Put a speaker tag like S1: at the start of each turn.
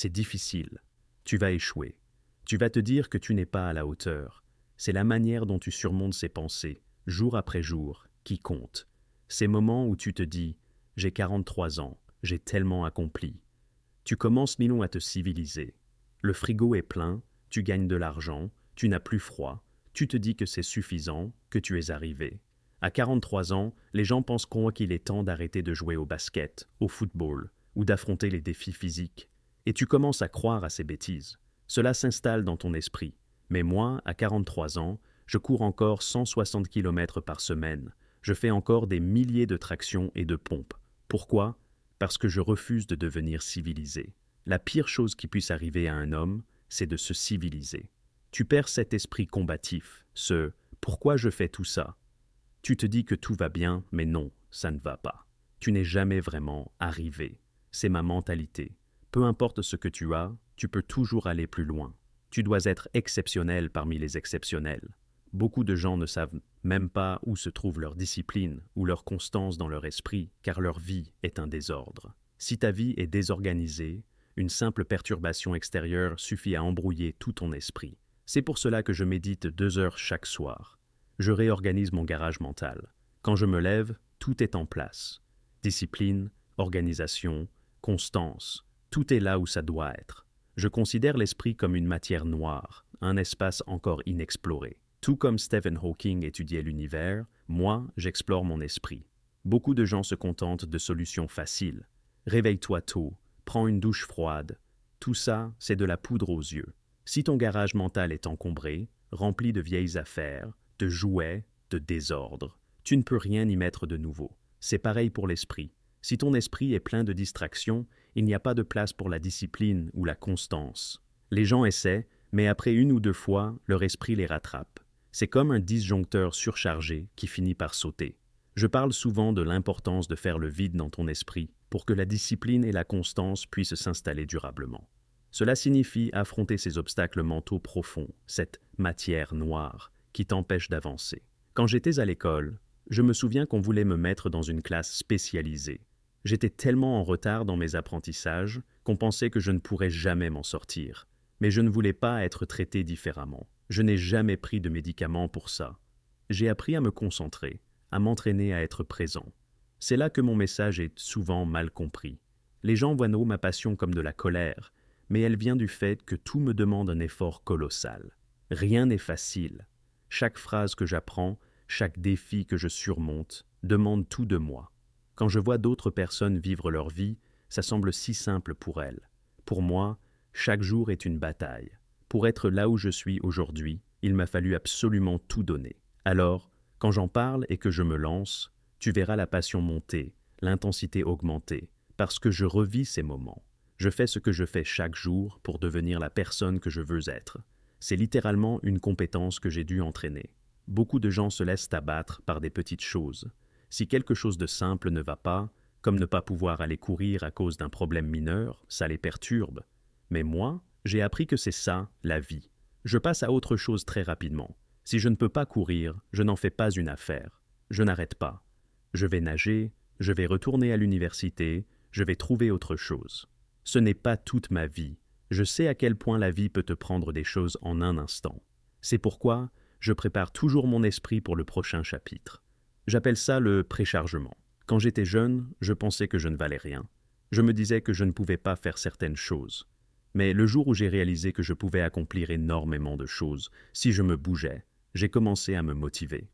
S1: C'est difficile. Tu vas échouer. Tu vas te dire que tu n'es pas à la hauteur. C'est la manière dont tu surmontes ces pensées, jour après jour, qui compte. Ces moments où tu te dis « j'ai 43 ans, j'ai tellement accompli ». Tu commences, Milon, à te civiliser. Le frigo est plein, tu gagnes de l'argent, tu n'as plus froid, tu te dis que c'est suffisant, que tu es arrivé. À 43 ans, les gens pensent qu'il est temps d'arrêter de jouer au basket, au football, ou d'affronter les défis physiques. Et tu commences à croire à ces bêtises. Cela s'installe dans ton esprit. Mais moi, à 43 ans, je cours encore 160 km par semaine. Je fais encore des milliers de tractions et de pompes. Pourquoi ? Parce que je refuse de devenir civilisé. La pire chose qui puisse arriver à un homme, c'est de se civiliser. Tu perds cet esprit combatif, ce « pourquoi je fais tout ça ?» Tu te dis que tout va bien, mais non, ça ne va pas. Tu n'es jamais vraiment arrivé. C'est ma mentalité. Peu importe ce que tu as, tu peux toujours aller plus loin. Tu dois être exceptionnel parmi les exceptionnels. Beaucoup de gens ne savent même pas où se trouve leur discipline ou leur constance dans leur esprit, car leur vie est un désordre. Si ta vie est désorganisée, une simple perturbation extérieure suffit à embrouiller tout ton esprit. C'est pour cela que je médite 2 heures chaque soir. Je réorganise mon garage mental. Quand je me lève, tout est en place. Discipline, organisation, constance, tout est là où ça doit être. Je considère l'esprit comme une matière noire, un espace encore inexploré. Tout comme Stephen Hawking étudiait l'univers, moi, j'explore mon esprit. Beaucoup de gens se contentent de solutions faciles. Réveille-toi tôt, prends une douche froide. Tout ça, c'est de la poudre aux yeux. Si ton garage mental est encombré, rempli de vieilles affaires, de jouets, de désordre, tu ne peux rien y mettre de nouveau. C'est pareil pour l'esprit. Si ton esprit est plein de distractions, il n'y a pas de place pour la discipline ou la constance. Les gens essaient, mais après 1 ou 2 fois, leur esprit les rattrape. C'est comme un disjoncteur surchargé qui finit par sauter. Je parle souvent de l'importance de faire le vide dans ton esprit pour que la discipline et la constance puissent s'installer durablement. Cela signifie affronter ces obstacles mentaux profonds, cette matière noire qui t'empêche d'avancer. Quand j'étais à l'école, je me souviens qu'on voulait me mettre dans une classe spécialisée. J'étais tellement en retard dans mes apprentissages qu'on pensait que je ne pourrais jamais m'en sortir. Mais je ne voulais pas être traité différemment. Je n'ai jamais pris de médicaments pour ça. J'ai appris à me concentrer, à m'entraîner à être présent. C'est là que mon message est souvent mal compris. Les gens voient ma passion comme de la colère, mais elle vient du fait que tout me demande un effort colossal. Rien n'est facile. Chaque phrase que j'apprends, chaque défi que je surmonte, demande tout de moi. Quand je vois d'autres personnes vivre leur vie, ça semble si simple pour elles. Pour moi, chaque jour est une bataille. Pour être là où je suis aujourd'hui, il m'a fallu absolument tout donner. Alors, quand j'en parle et que je me lance, tu verras la passion monter, l'intensité augmenter, parce que je revis ces moments. Je fais ce que je fais chaque jour pour devenir la personne que je veux être. C'est littéralement une compétence que j'ai dû entraîner. Beaucoup de gens se laissent abattre par des petites choses. Si quelque chose de simple ne va pas, comme ne pas pouvoir aller courir à cause d'un problème mineur, ça les perturbe. Mais moi, j'ai appris que c'est ça, la vie. Je passe à autre chose très rapidement. Si je ne peux pas courir, je n'en fais pas une affaire. Je n'arrête pas. Je vais nager, je vais retourner à l'université, je vais trouver autre chose. Ce n'est pas toute ma vie. Je sais à quel point la vie peut te prendre des choses en un instant. C'est pourquoi je prépare toujours mon esprit pour le prochain chapitre. J'appelle ça le préchargement. Quand j'étais jeune, je pensais que je ne valais rien. Je me disais que je ne pouvais pas faire certaines choses. Mais le jour où j'ai réalisé que je pouvais accomplir énormément de choses, si je me bougeais, j'ai commencé à me motiver.